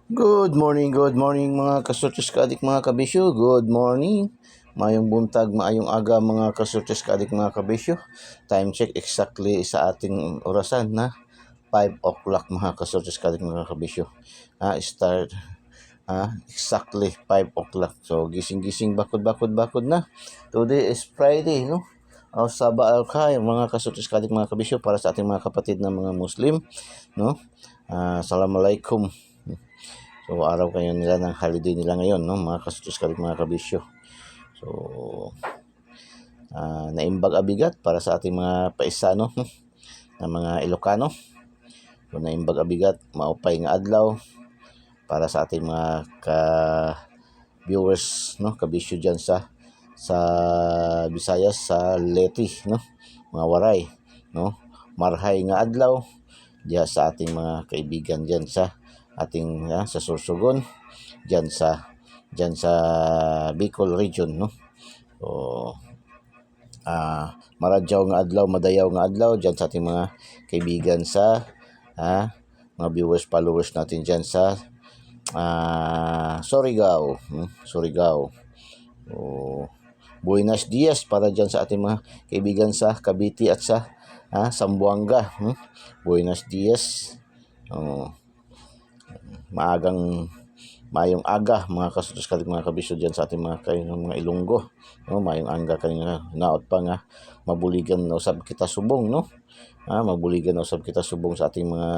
Good morning mga kasurtis kaadik mga kabisyo. Good morning. Mayong buntag, maayong aga mga kasurtis kaadik mga kabisyo. Time check exactly sa ating orasan na 5 o'clock mga kasurtis kaadik mga kabisyo. Start exactly 5 o'clock. So gising-gising, bakod na. Today is Friday, no? Saba al-Khair mga kasurtis kaadik mga kabisyo para sa ating mga kapatid na mga Muslim, no? Assalamualaikum. So, araw kayo nila ng holiday nila ngayon, no? Mga kasutos kalit mga kabisyo. So, naimbag abigat para sa ating mga paisano, na mga Ilocano. So, naimbag abigat, maupay nga adlaw para sa ating mga viewers, no? Kabisyo dyan sa Visayas, sa Leti, no? Mga waray, no? Marhay nga adlaw diya sa ating mga kaibigan dyan sa ating sa Sorsogon, dyan sa Bicol region, no? So maradyaw nga adlaw, madayaw nga adlaw dyan sa ating mga kaibigan sa mga viewers, followers natin dyan sa Surigao, Surigao. Buenos dias para dyan sa ating mga kaibigan sa Cavite at sa Zamboanga. Buenos dias. Maayong aga mga kasutos kalit mga kabisyo dyan sa ating mga Ilonggo, no? Maayong aga kanina naot pa nga mabuligan na usab kita subong, no? Mabuligan na usab kita subong sa ating mga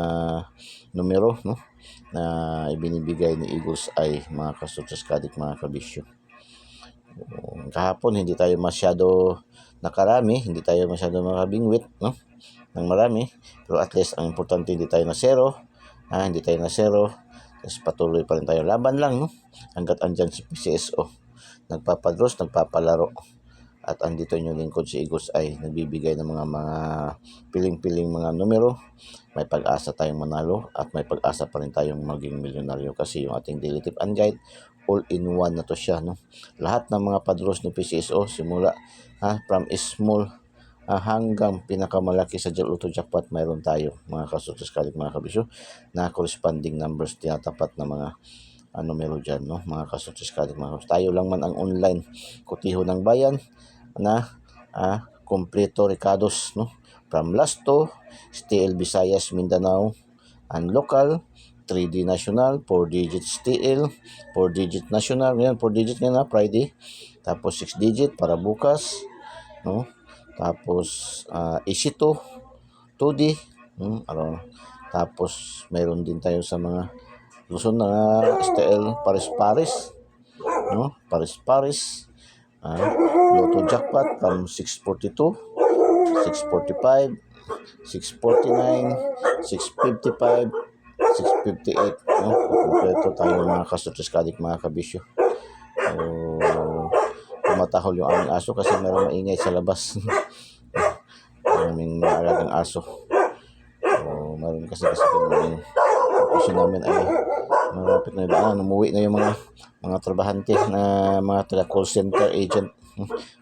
numero, no? Na ibinibigay ni Eagles ay mga kasutos kalit mga kabisyo. Kahapon hindi tayo masyado nakarami, hindi tayo masyado makabingwit, no? Ng marami, pero at least ang importante hindi tayo na zero, hindi tayo na zero. Tapos patuloy pa rin tayo, laban lang, no? Hanggat andyan si PCSO, nagpapadros, nagpapalaro, at andito yung lingkod si Eagles ay nagbibigay ng mga piling-piling mga numero. May pag-asa tayong manalo at may pag-asa pa rin tayong maging milyonaryo kasi yung ating daily tip and guide all-in-one na to siya, no? Lahat ng mga padros ni PCSO simula from small hanggang pinakamalaki sa Auto Jackpot, mayroon tayo mga kasutos kalit mga kabisyo na corresponding numbers tinatapat na mga numero dyan, no? Mga kasutos kalit mga kabisyo. Tayo lang man ang online kutiho ng bayan na kompleto Ricados, no? From Lasto, STL Visayas, Mindanao, and local 3D national, 4 digit STL, 4 digit national, yan 4 digit nga na Friday, tapos 6 digit para bukas, no? Tapos Isito 2D, tapos mayroon din tayo sa mga Luzon na STL Paris-Paris, no? Paris-Paris, Lotto Jackpot from 642, 645, 649, 655, 658, no? Kompleto tayo mga kasutos kadik mga kabisyo. So, tumatahol yung aming aso kasi meron maingay sa labas. Maraming maalagang aso. So, meron kasi yung opisyon namin ay malapit na daan. Umuwi na yung mga trabahante na mga taga call center agent.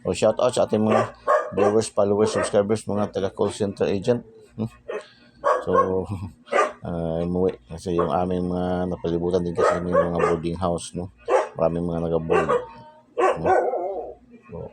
O shout out sa ating mga viewers, followers, subscribers, mga taga call center agent. So umuwi kasi yung aming mga napalibutan din kasi may mga boarding house, no? Maraming mga nag-board, no? So,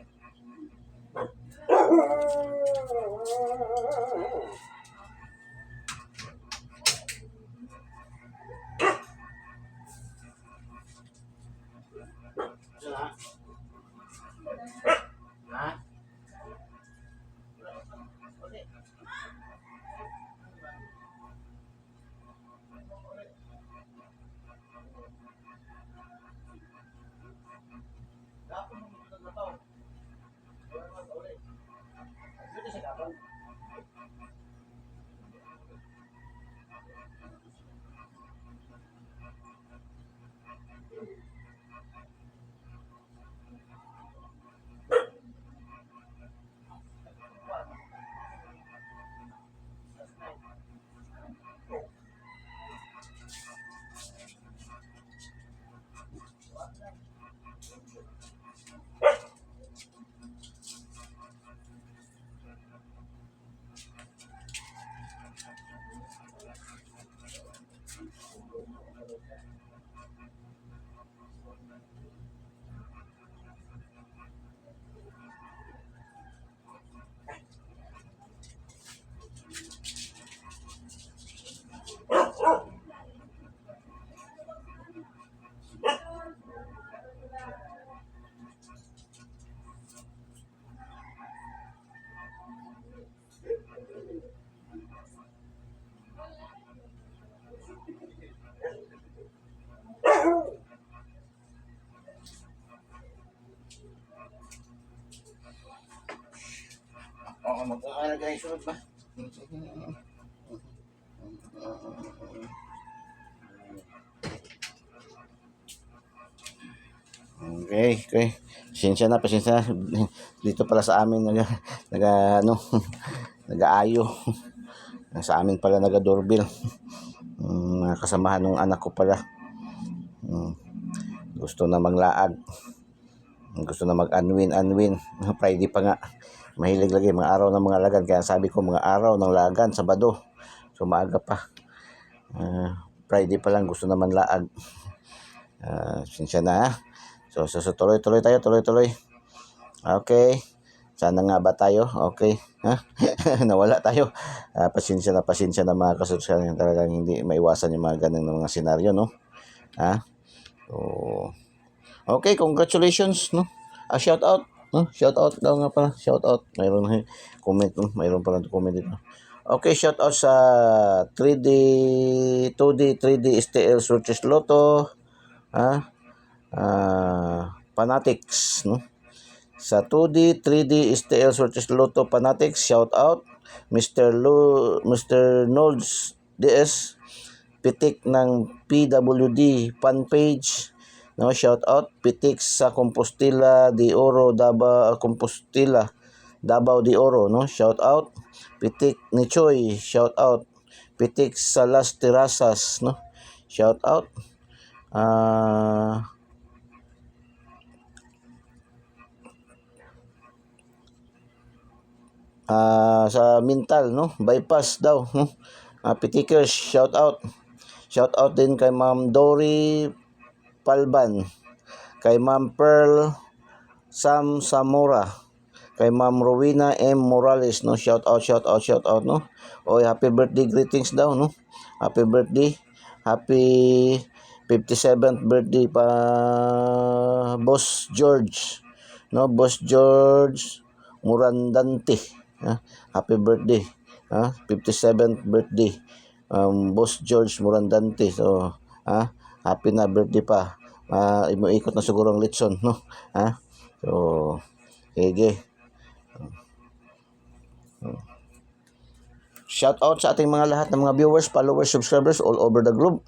Mag-aaral ka sunod ba? Okay, okay. Pasensya na, pasensya na. Dito pala sa amin ano, nag-aayo. Sa amin pala naga-doorbell. Mga kasamahan ng anak ko pala. Gusto na maglaag. Gusto na mag-unwin. Friday pa nga. Mahilig lagi mga araw ng mga lagan. Kaya sabi ko mga araw ng lagan, Sabado. So maaga pa. Friday pa lang gusto naman laag. Pasensya na ha. So tuloy-tuloy tayo, tuloy-tuloy. Okay. Sana nga ba tayo? Okay. Ha? Nawala tayo. Pasensya na mga kasursan. Talagang hindi maiwasan yung mga ganang mga senaryo, no? Ha? So, okay, congratulations, no? Shout out, no? Shout out daw nga pala. Shout out. Mayroon comment, no? Mayroon pala comment dito. Okay, shout out sa 3D, 2D, 3D STL Searches Lotto. Ha? Fanatics, no? Sa 2D, 3D STL Searches Lotto Fanatics, shout out Mr. Nolds DS, pitik ng PWD fan page, no, shout out pitik sa Compostela de Oro, Davao de Oro, no, shout out pitik ni Choi, shout out pitik sa Las Terrazas, no, shout out sa mental, no, bypass daw, no, pitikers, shout out din kay Ma'am Dory Palban, kay Ma'am Pearl Sam Samora, kay Ma'am Rowena M Morales, no, shout out, no. Oy, happy birthday greetings daw, no, happy 57th birthday pa Boss George, no, Boss George Murandante. Happy birthday, 57th birthday, Boss George Murandante. So, happy na birthday pa. Ikot na siguro ang litson, no? So, sige. Shout out sa ating mga lahat ng mga viewers, followers, subscribers all over the globe.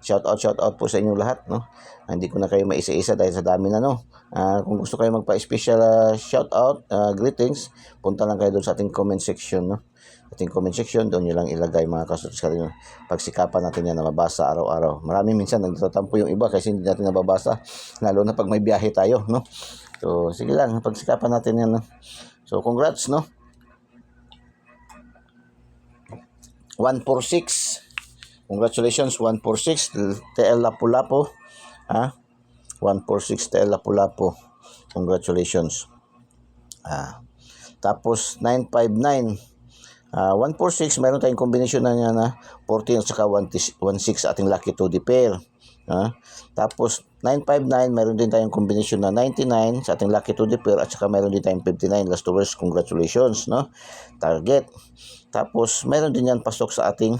Shout out po sa inyong lahat, no. Hindi ko na kayo maisa-isa dahil sa dami na, no. Kung gusto kayo magpa-special shout out, greetings, punta lang kayo doon sa ating comment section, no. Ating comment section, doon nyo lang ilagay mga kasuskas. Pagsikapan natin yan na mabasa araw-araw. Maraming minsan nagtatampo yung iba kasi hindi natin nababasa, lalo na pag may biyahe tayo, no. So sige lang, pagsikapan natin yan, no. So congrats, no. 146. Congratulations, 146 TL Lapu-Lapu. 146 TL Lapu-Lapu. Congratulations. Tapos 959. 146, mayroon tayong combination na niya na 14 at saka 16 ating lucky 2D pair. Tapos 959, mayroon din tayong combination na 99 sa ating lucky 2D pair at saka mayroon din tayong 59 last two words. Congratulations, no? Target. Tapos mayroon din yan pasok sa ating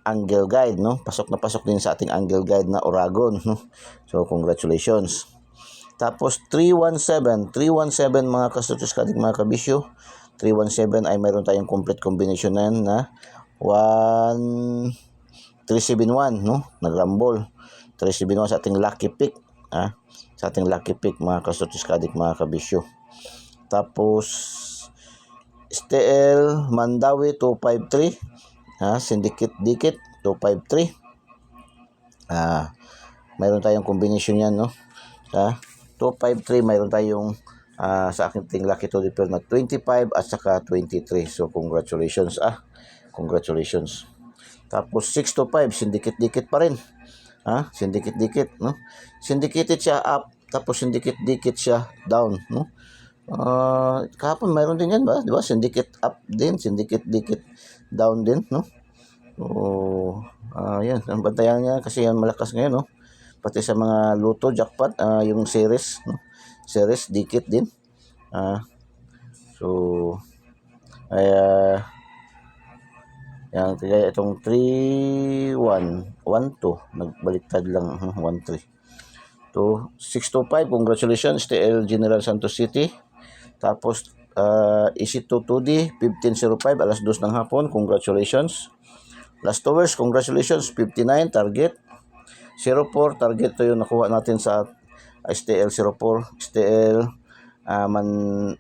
angle guide, no? Pasok din sa ating angle guide na Oragon, no? So congratulations. Tapos 317 mga kasutos kadig mga kabisyo. 317 ay mayroon tayong complete combination na yan na 371, no? Nagrambol. 371 sa ating lucky pick, sa ating lucky pick mga kasutos kadig mga kabisyo. Tapos STL Mandawi 253, Syndicate Dikit 253. Mayroon tayong combination yan, no? 253, mayroon tayong sa aking lucky to pair na 25 at saka 23. So congratulations, congratulations. Tapos 625, Syndicate Dikit pa rin. Syndicate Dikit, no? Syndicated siya up, tapos Syndicate Dikit siya down, no? Kahapon mayroon din yan ba? Di ba? Syndicate up din, Syndicate Dikit down din, no? So, yan. Ang bantayan niya kasi yan malakas ngayon, no? Pati sa mga luto, jackpot, yung series, no? Series, dikit din. So, ay, yan. Kaya itong 3-1-1-2, nagbaliktad lang, 1-3. So, 625, congratulations, TL General Santos City. Tapos, EC2 2D 1505 alas 2 ng hapon. Congratulations. Last hours, congratulations. 59 target. 04 target to yung nakuha natin sa STL 04, STL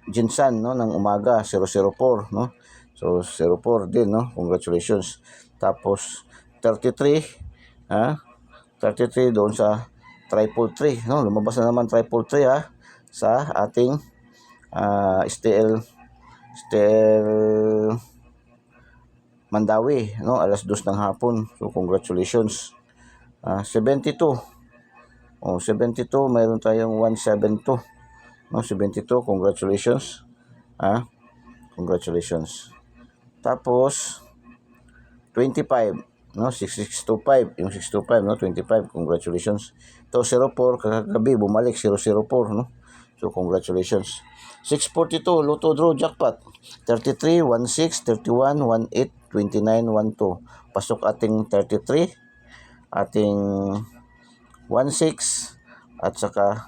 Jinsan, no, ng umaga 004, no. So 04 din, no. Congratulations. Tapos 33 33 doon sa 333, no. Lumabas na naman 333 sa ating STL Mandawi, no, alas 2 ng hapon. So congratulations. 72. 72, mayroon tayong 172. No, 72, congratulations. Congratulations. Tapos 25, no, 6625, yung 625, no, 25, congratulations. Ito 04 kagabi bumalik 004, no. So congratulations. 642 Lotto draw jackpot 33 16 31 18 29 12. Pasok ating 33, ating 16 at saka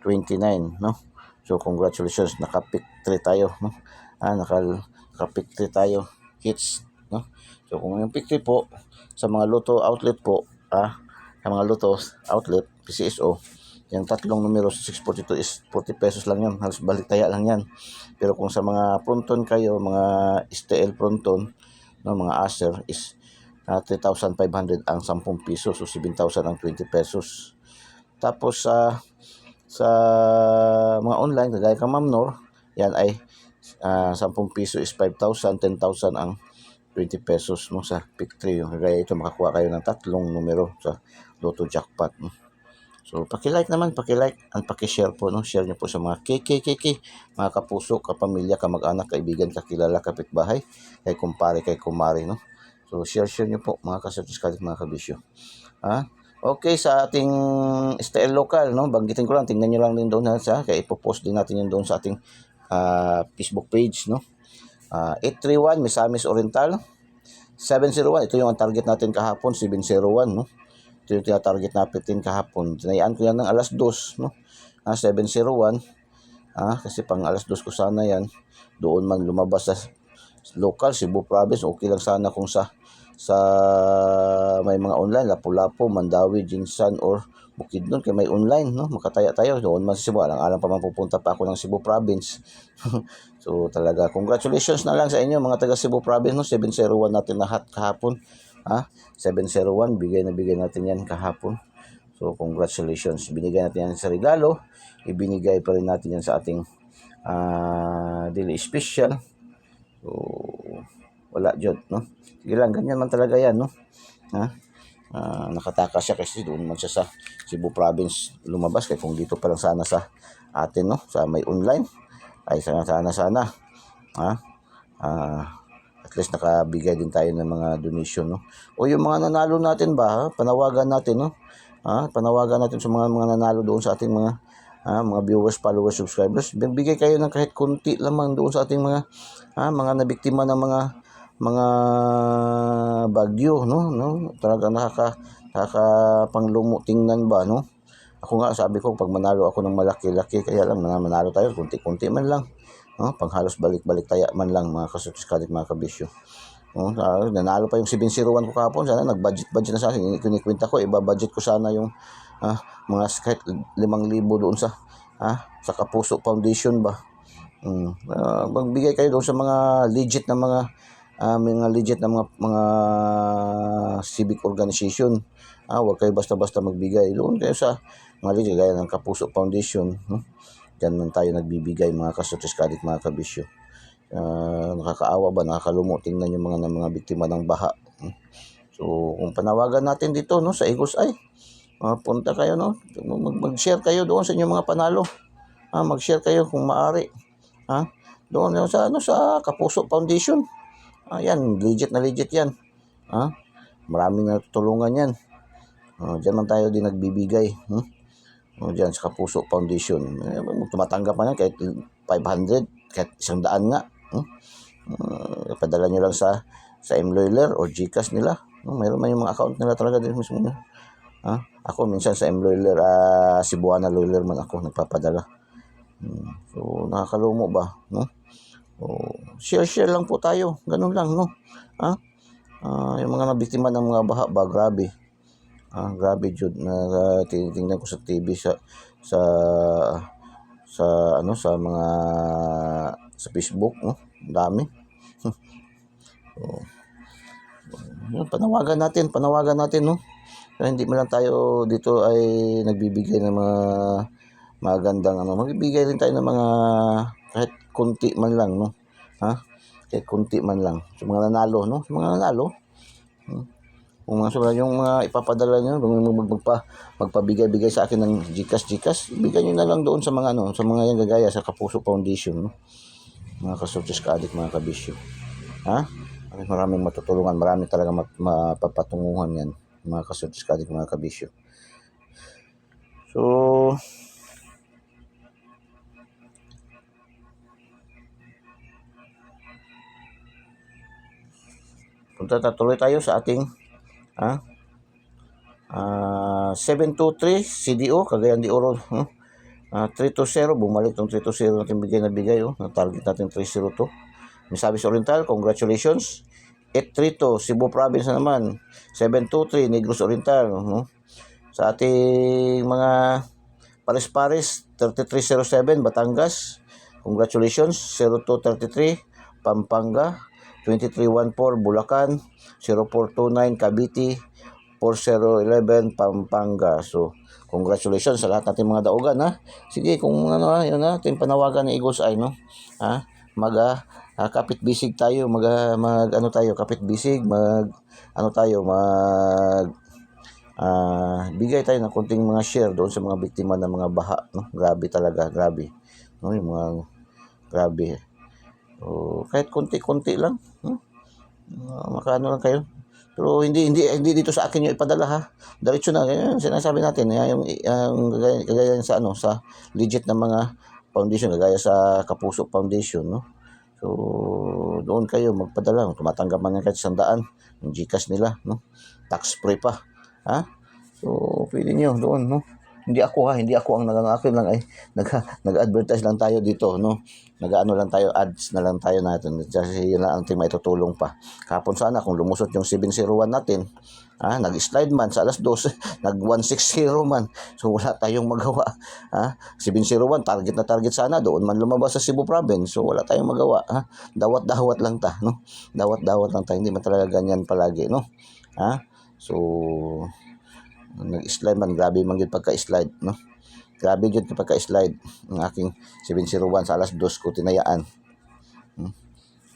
29, no. So congratulations, naka-pick 3 tayo, no. Naka-pick 3 tayo hits, no. So kung yung pick 3 po sa mga Lotto outlet po, sa mga Lotto outlet PCSO, yung tatlong numero sa 642 is 40 pesos lang yan, halos balik taya lang yan. Pero kung sa mga fronton kayo, mga STL fronton, no, mga Acer is 3,500 ang 10 piso, so 7,000 ang 20 pesos. Tapos sa mga online, kagaya ka Ma'am Nor, yan ay 10 piso is 5,000, 10,000 ang 20 pesos, no, sa pick 3. Yung kagaya ito, makakuha kayo ng tatlong numero sa Lotto jackpot, no. So paki-like naman, paki-like and paki-share po, no. Share niyo po sa mga mga kapuso, kapamilya, kamag-anak, kaibigan, kakilala, kapitbahay, kay kumpare, kay kumari, no. So share niyo po mga kasatiskalit, mga kabisyo. Okay, sa ating STL local, no, banggitin ko lang, tingnan niyo lang din doon kaya ipo-post din natin yun doon sa ating Facebook page, no. 831 Misamis Oriental, 701, ito yung target natin kahapon, 701, no. Ito yung tina-target natin kahapon. Tinayaan ko yan ng alas 2, no. 701. Kasi pang alas 2 ko sana yan. Doon man lumabas sa local, Cebu Province. Okay lang sana kung sa may mga online, Lapu-Lapu, Mandawi, Jinsan, or Bukidnon, kaya may online, no. Makataya tayo. Doon man sa Cebu. Alang pa man pupunta pa ako ng Cebu Province. So talaga, congratulations na lang sa inyo mga taga Cebu Province, no. 701 natin lahat kahapon. 701, bigay natin yan kahapon. So congratulations, binigay natin yan sa regalo, ibinigay pa rin natin yan sa ating daily special. So wala jud, no. Sige lang, ganyan man talaga yan, no. Nakatakas siya kasi doon man siya sa Cebu Province lumabas, kaya kung dito pa lang sana sa atin, no, sa may online, ay sana at least nakabigay din tayo ng mga donation, no. O yung mga nanalo natin ba, panawagan natin, no. Panawagan natin sa mga nanalo doon sa ating mga viewers, followers, subscribers. Bigay kayo ng kahit kunti lamang doon sa ating mga nabiktima ng mga bagyo, no. Talaga nakakapanglumo tingnan ba, no. Ako nga, sabi ko, pag manalo ako ng malaki-laki, kaya lang manalo tayo kunti-kunti man lang, no, pang halos balik-balik taya man lang, mga kasutiskalit, mga kabisyo. Nanalo pa yung 701 ko kahapon. Sana nag-budget na sa akin. Kinikwenta ko, iba-budget ko sana yung mga kahit 5,000 doon sa Kapuso Foundation ba. Magbigay kayo doon sa mga legit na mga civic organization. Huwag kayo basta-basta magbigay. Doon kayo sa mga legit, gaya ng Kapuso Foundation, no? Diyan man tayo nagbibigay, mga kasutiskalit, mga kabisyo. Nakakaawa ba, nakakalumo tingnan yung mga biktima ng baha. So kung panawagan natin dito, no, sa Igos ay punta kayo, no, mag-share kayo doon sa inyong mga panalo. Mag-share kayo kung maaari. Doon sa Kapuso Foundation. Yan, legit yan. Maraming natutulungan yan. Diyan man tayo din nagbibigay. Diyan sa Kapuso Foundation. Tumatanggap man yan kahit 500, kahit 100 nga. Padala nyo lang sa M-Loiler o GCash nila. Mayroon man yung mga account nila talaga din mismo. Ako minsan sa M-Loiler, Cebuana Loiler man ako nagpapadala. So nakakalumo ba, no? O, share lang po tayo. Ganun lang, no? Ha? Yung mga nabiktima ng mga baha ba, grabe. Grabe jud na tinitingnan ko sa TV sa sa sa mga sa Facebook, no? Ang dami. Yun, panawagan natin, no? Kaya hindi man lang tayo dito ay nagbibigay ng mga magandang magbibigay rin tayo ng mga kahit konti man lang, no? Kahit konti man lang. Sa mga nanalo, no? Sa mga nanalo, kung mga sobra yung mga ipapadala nyo, magpabigay-bigay sa akin ng GCash, ibigay nyo na lang doon sa mga sa mga yan gagaya sa Kapuso Foundation, no? Mga kasultis ka-adik, mga kabisyo. Maraming matutulungan, marami talaga mapapatunguhan yan, mga kasultis ka-adik, mga kabisyo. So, tuloy tayo sa ating 723 CDO, Cagayan de Oro. 320, bumalik tong 320 natin bigay na bigay. Na-target natin 302. Misamis Oriental, congratulations. 832, Cebu Province na naman. 723, Negros Oriental. Sa ating mga pares-pares, 3307, Batangas. Congratulations. 0233, Pampanga. 2314, Bulacan. 0429, Cavite. 4011, Pampanga. So, congratulations sa lahat nating mga daugan, ha. Sige, kung yun natin panawagan ng Eagles Eye, no. Kapit bisig tayo, kapit bisig, bigay tayo ng konting mga share doon sa mga biktima ng mga baha, no. Grabe talaga, grabe. No, yung mga grabe. So, kahit konti-konti lang, makano lang kayo. Pero hindi dito sa akin yung ipadala, ha. Diretso na, ganyan sinasabi natin, yung kagaya sa sa legit na mga foundation, kagaya sa Kapuso Foundation, no. So, doon kayo magpadala. Tumatanggap man yan kahit 100 yung GCash nila, no. Tax free pa, ha. So, pwede nyo doon, no. Hindi ako ang akin lang ay nag-advertise lang tayo dito, no. Lang tayo, ads na lang tayo natin. Kasi yun lang ang ating maitutulong pa. Kapon sana kung lumusot yung 701 natin, nag-slide man sa 2:00, nag-160 man. So wala tayong magawa. 701 target sana doon man lumabas sa Cebu Province. So wala tayong magawa, Dawat-dawat lang ta, no. Dawat-dawat lang ta, hindi man talaga ganyan palagi, no. So nag-slide man, grabe man gyud pagka-slide, no. Grabe gyud pagka-slide ng aking 701 sa 2:00 ko tinayaan.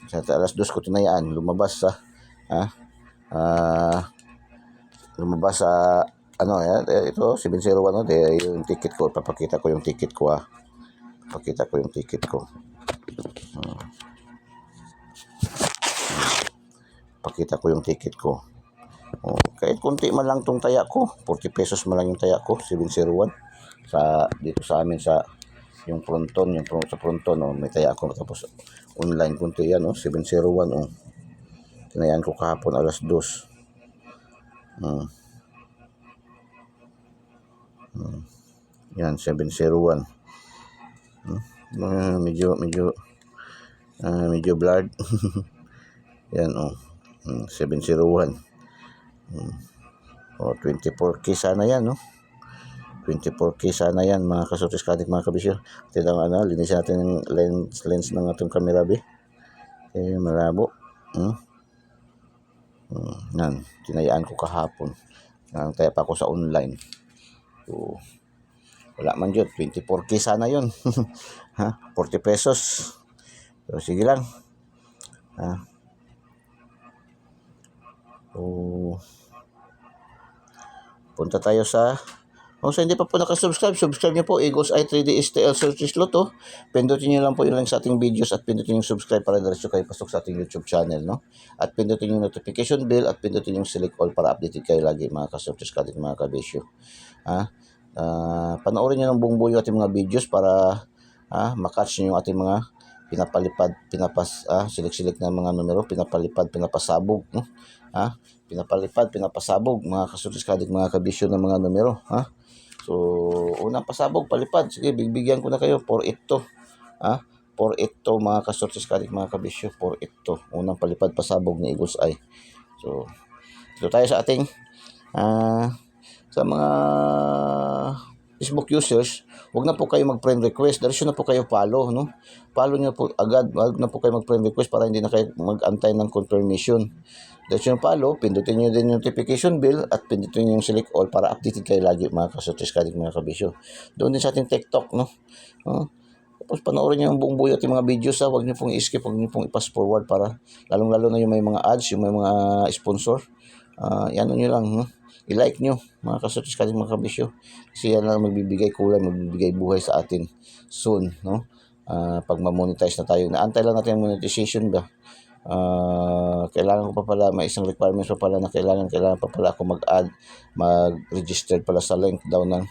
Sa 2:00 ko tinayaan, lumabas sa ito 701, yung ticket ko. Papakita ko yung ticket ko, Pakita ko yung ticket ko. Pakita ko yung ticket ko. Kahit kunti man lang tong taya ko, 40 pesos man lang yung taya ko, 701. Dito sa amin sa yung fronton, sa fronton, may taya ako. Tapos online kunti yan, 701, tinayaan ko kahapon 2:00. Yan, 701. Medyo blurred. Yan, 701. 24K sana yan, 24K sana yan, mga kasultis ka-adik, mga kabisyo. Tignan linisin natin yung lens ng ating camera, malabo. Yan, tinayaan ko kahapon. Taya pa ako sa online. So, wala man yun, 24K sana yun. 40 pesos. So, sige lang. So, punta tayo sa kung hindi pa po nakasubscribe, subscribe niyo po, Eagles Eye 3D STL Search Slot, Pindutin niyo lang po yung link sa ating videos at pindutin yung subscribe para diretso kayo pasok sa ating YouTube channel, no? At pindutin yung notification bell at pindutin yung select all para updated kayo lagi, mga ka-searches ka din, mga kabisyo. Panoorin niyo ng buong buo yung ating mga videos para makatch niyo yung ating mga pinapalipad, silik-silik na mga numero, pinapalipad, pinapasabog, no? Pinapalipad, pinapasabog, mga kasutis kadik, mga kabisyo ng mga numero, So, unang pasabog, palipad. Sige, bibigyan ko na kayo, 482. 4-8 to mga kasortis kadik mga kabisyo. 4-8 to. Unang palipad pasabog ni Eagles Eye. So, dito tayo sa ating sa mga Facebook users, wag na po kayo mag-friend request. Diretso na po kayo follow, no? Follow niyo po agad. Wag na po kayo mag-friend request para hindi na kayo mag-antay ng confirmation. Diretso yung follow, pindutin niyo din yung notification bell at pindutin niyo yung select all para updated kayo lagi mga kasotis kadik mga kabisyo. Doon din sa ating TikTok, no? Tapos panoorin niyo yung buong buo ating mga videos, ha. Huwag niyo pong i-skip, huwag niyo pong i-pass forward para lalong-lalo na yung may mga ads, yung may mga sponsor. Yan niyo lang, no? I-like nyo mga kasotis kadik mga kabisyo, kasi yan lang magbibigay kulay, magbibigay buhay sa atin soon, no? Pag ma-monetize na tayo, naantay lang natin yung monetization ba. Kailangan ko pa pala, may isang requirements pa pala na kailangan pa pala ako mag-register pala sa link daw ng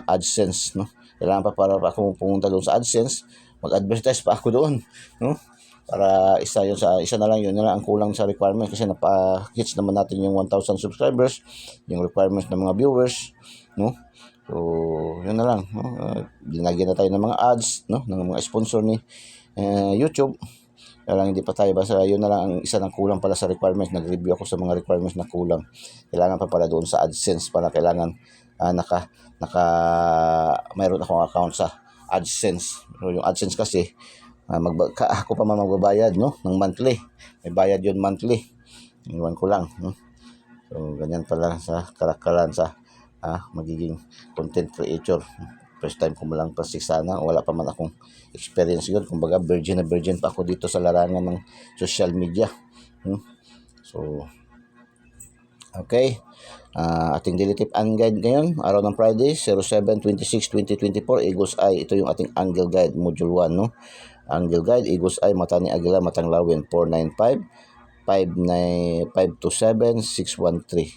AdSense, no? Kailangan pa para ako pumunta doon sa AdSense, mag-advertise pa ako doon, no? Para isa na lang, yun na lang ang kulang sa requirement, kasi napa-hits naman natin yung 1,000 subscribers, yung requirements ng mga viewers, no? So yun na lang, no? Linagyan na tayo ng mga ads, no, ng mga sponsor ni YouTube. Kaya lang hindi pa tayo, basta yun na lang ang isa ng kulang pala sa requirements. Nag-review ako sa mga requirements na kulang, kailangan pa pala doon sa AdSense, para kailangan mayroon akong account sa AdSense. So yung AdSense kasi ako pa magbabayad, no, ng monthly. May bayad yun monthly. Iwan ko lang, no? So ganyan pala sa kalakalan sa magiging content creator. First time ko lang practice sana, wala pa man akong experience yun. Kumbaga virgin pa ako dito sa larangan ng social media. So okay, ating daily tip and guide ngayon, araw ng Friday, 07/26/2024, Eagles Eye. Ito yung ating angle guide, module 1, no? Angle guide, Eagles Eye, mata ni Agila, matang lawin, 495, 527, 613,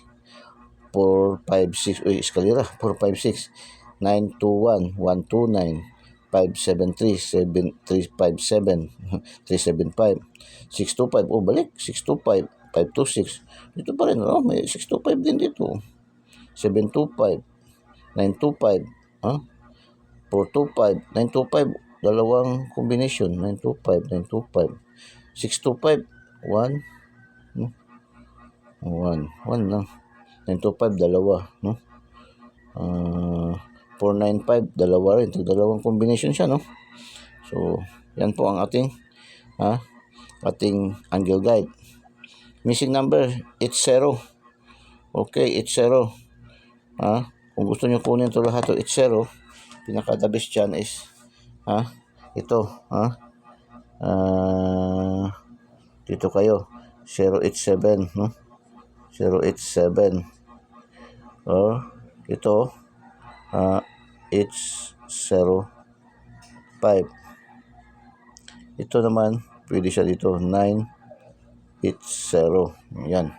456, eskalera, 456, 921, 129, 573, 357, 375, 625, balik, 625, 526, dito pa rin, may 625 din dito, 725, 925, 425, 925, dalawang combination, 925, 925, 625, 1, no? 1 lang, 925, dalawa, no? 495, dalawa rin, dalawang combination siya, no? So yan po ang ating angle guide. Missing number 80. Okay, 80. Kung gusto niyo kunin ito lahat, 80, pinaka the best dyan is ito, dito kayo 087, no? 087, ito 805. Ito naman pwede siya dito 980. Yan,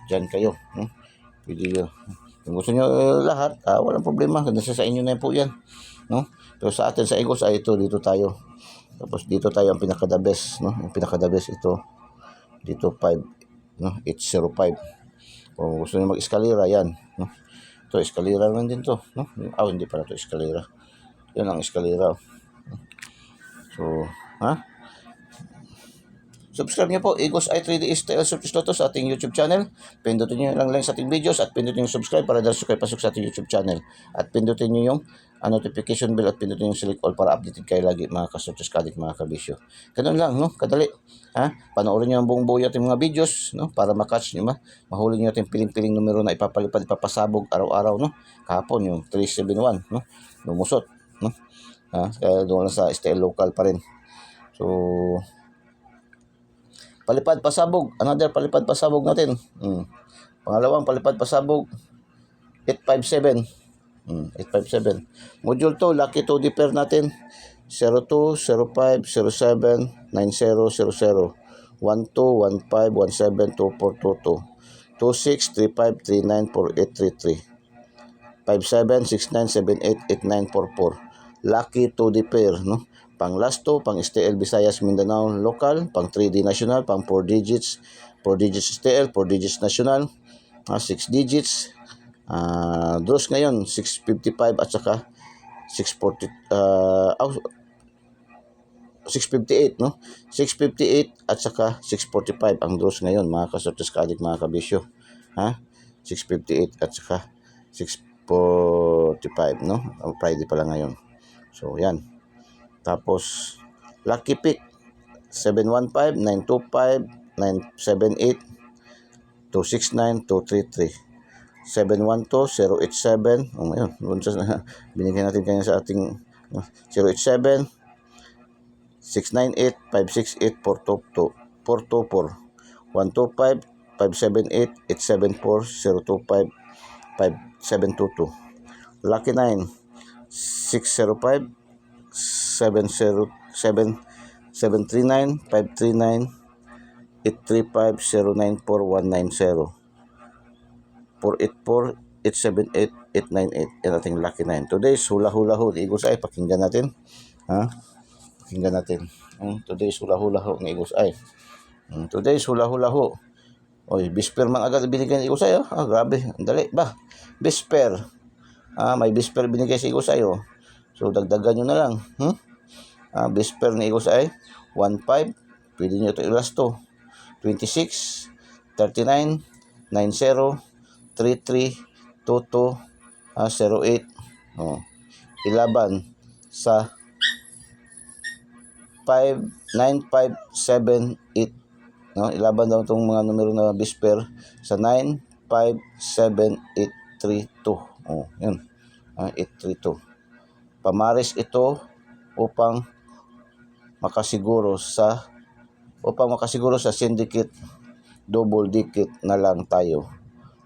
dyan kayo, no? Pwede yun. Kung gusto nyo lahat, walang problema, nasa sa inyo na po yan, no? Pero sa atin sa Eagles ay ito, dito tayo. Tapos dito tayo ang pinaka-the best, no? Ang pinaka-the best ito. Dito 5, no? 805. Kung gusto niyo mag-eskalera, yan, no? Ito eskalera lang din to, no? Hindi pala to eskalera. Yan ang eskalera. So, subscribe niyo po, Eagles Eye 3D Style Surface Loto sa ating YouTube channel. Pindutin niyo lang sa ating videos at pindutin yung subscribe para diretso kayo pasok sa ating YouTube channel. At pindutin niyo yung notification bell at pindutin yung select all para updated kayo lagi mga kasurface kadik mga kabisyo. Ganun lang, no? Kadali. Panoorin niyo ang buong buo ating mga videos, no? Para makatch niyo, mahuli niyo ating piling-piling numero na ipapasabog araw-araw, no? Kahapon yung 371, no? Lumusot, no? Kaya doon lang sa STL local pa rin. So, palipad pasabog, another palipad pasabog natin. Pangalawang palipad pasabog, 857. 857. Module 2, lucky 2 pair natin. 02, 05, 07, 90, 00, 12, 15, 17, 24, 22, 26, 35, 39, 48, 33, 57, 69, 78, 89, 44. Lucky 2 pair, no? Pang last 2, pang STL Visayas Mindanao local, pang 3D national, pang 4 digits, 4 digits STL, 4 digits national, 6 digits. Draws ngayon 655 at saka 640, 658, no? 658 at saka 645 ang draws ngayon, mga kasortes kaadik, mga kabisyo. Ha? 658 at saka 645, no? Ang Friday pala ngayon. So, yan. Tapos, lucky pick, 715, 925, 978, 269, 233. 712, 087. Oh, ngayon. Binigyan natin kanya sa ating 087, 698, 568, 424, 125, 578, 874, 025, 5722. Lucky 9, 605, 707, 739, 539, 835, 094, 190, 484, 878, 898. Yan ating lucky 9. Today's hula-hula ho. Igos ay, pakinggan natin. Ha? Pakinggan natin. Today's hula-hula ho ng Igos ay. Today's hula-hula ho. Oy, bisper man agad binigyan ng Igos ay. Grabe. Dali ba? Bisper. May bisper binigay sa Igos ay. So, dagdagan nyo na lang. Bisper ng Igos ay 15. Pwede nyo ito ilasto. 26, 39, 90, 33, 22, 08. Ilaban sa 59578, no? Ilaban daw itong mga numero na bisper sa 957832. Yun. 832. Pamaris ito upang makasiguro sa syndicate, double digit na lang tayo.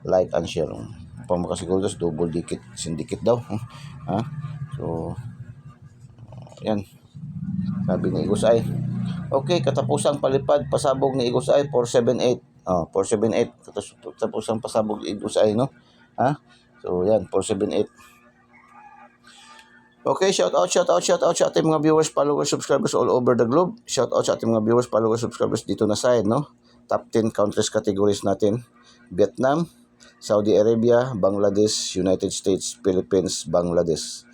Like and share. Upang makasiguro sa double digit syndicate daw. So, yan. Sabi ni Igosay. Okay, katapusang palipad, pasabog ni Igosay, 478. 478. Katapusang pasabog ni Igosay, no? So, yan, 478. Okay, shout out sa ating mga viewers, followers, subscribers all over the globe. Shout out sa ating mga viewers, followers, subscribers dito na side, no? Top 10 countries categories natin. Vietnam, Saudi Arabia, Bangladesh, United States, Philippines, Bangladesh.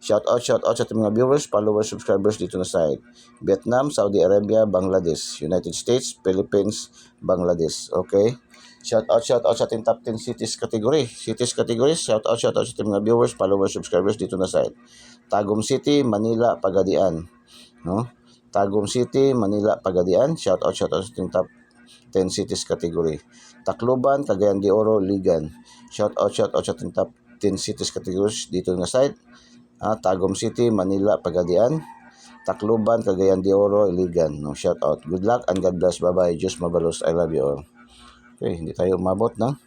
Shout out sa ating mga viewers, followers, subscribers dito na side. Vietnam, Saudi Arabia, Bangladesh, United States, Philippines, Bangladesh. Okay? Shout out sa ating top 10 cities category. Cities categories, shout out sa ating mga viewers, followers, subscribers dito na side. Tagum City, Manila, Pagadian. No? Tagum City, Manila, Pagadian. Shout out sa ating top 10 cities category. Tacloban, Cagayan de Oro, Ligan. Shout out sa ating top 10 cities categories dito na side. Tagum City, Manila, Pagadian. Tacloban, Cagayan de Oro, Ligan. No, shout out. Good luck and God bless. Bye-bye. Diyos mabalos. I love you all. Okay, hindi tayo umabot ng